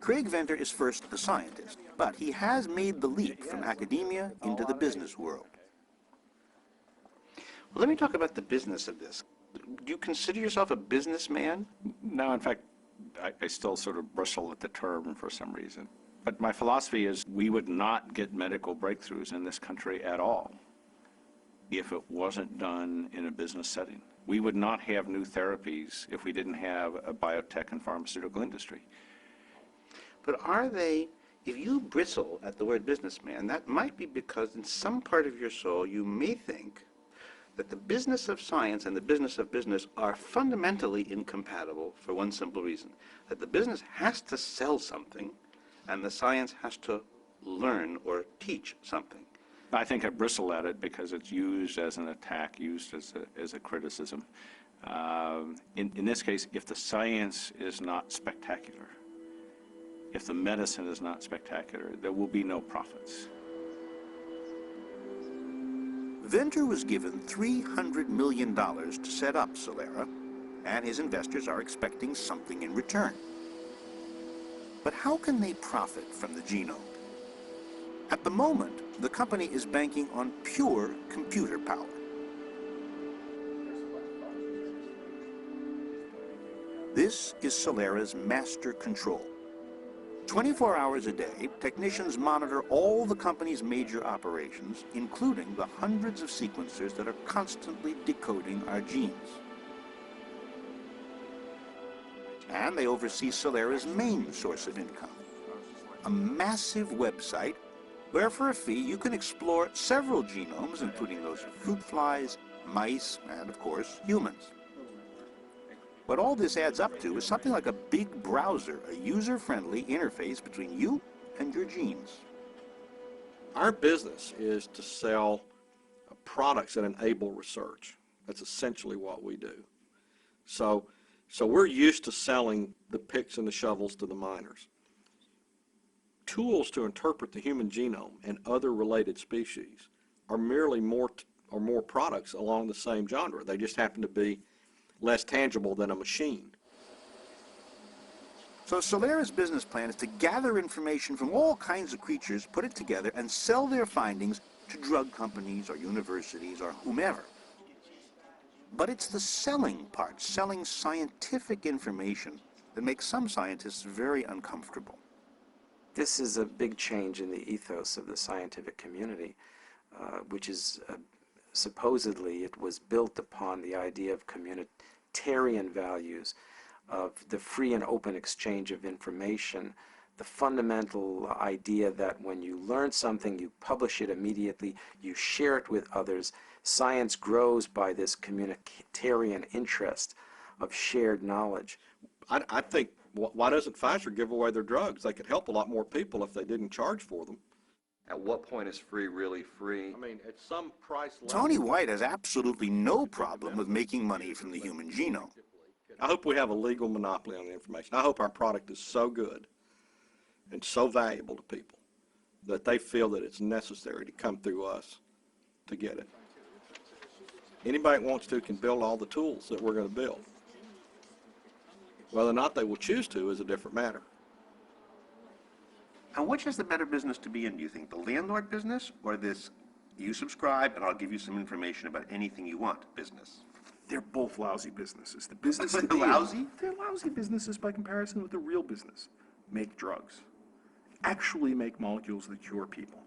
Craig Venter is first a scientist, but he has made the leap from academia into the business world. Well, let me talk about the business of this. Do you consider yourself a businessman? No, in fact, I still sort of bristle at the term for some reason. But my philosophy is we would not get medical breakthroughs in this country at all if it wasn't done in a business setting. We would not have new therapies if we didn't have a biotech and pharmaceutical industry. But are they, if you bristle at the word businessman, that might be because in some part of your soul you may think that the business of science and the business of business are fundamentally incompatible for one simple reason, that the business has to sell something and the science has to learn or teach something. I think I bristle at it because it's used as an attack, used as a criticism. In this case, if the science is not spectacular, if the medicine is not spectacular, there will be no profits. Venter was given $300 million to set up Celera, and his investors are expecting something in return. But how can they profit from the genome? At the moment, the company is banking on pure computer power. This is Celera's master control. 24 hours a day, technicians monitor all the company's major operations, including the hundreds of sequencers that are constantly decoding our genes. And they oversee Celera's main source of income, a massive website where for a fee you can explore several genomes, including those of fruit flies, mice, and of course, humans. What all this adds up to is something like a big browser, a user-friendly interface between you and your genes. Our business is to sell products that enable research. That's essentially what we do. So we're used to selling the picks and the shovels to the miners. Tools to interpret the human genome and other related species are merely more products along the same genre. They just happen to be less tangible than a machine. So Celera's business plan is to gather information from all kinds of creatures, put it together, and sell their findings to drug companies or universities or whomever. But it's the selling part, selling scientific information, that makes some scientists very uncomfortable. This is a big change in the ethos of the scientific community, which is supposedly it was built upon the idea of communitarian values, of the free and open exchange of information, the fundamental idea that when you learn something, you publish it immediately, you share it with others. Science grows by this communitarian interest of shared knowledge. I think, why doesn't Pfizer give away their drugs? They could help a lot more people if they didn't charge for them. At what point is free really free? I mean, at some price level. Tony White has absolutely no problem with making money from the human genome. I hope we have a legal monopoly on the information. I hope our product is so good and so valuable to people that they feel that it's necessary to come through us to get it. Anybody that wants to can build all the tools that we're going to build. Whether or not they will choose to is a different matter. And which is the better business to be in, do you think? The landlord business or this you subscribe and I'll give you some information about anything you want business? They're both lousy businesses. The business They're to be lousy? They're lousy businesses by comparison with the real business. Make drugs. Actually make molecules that cure people.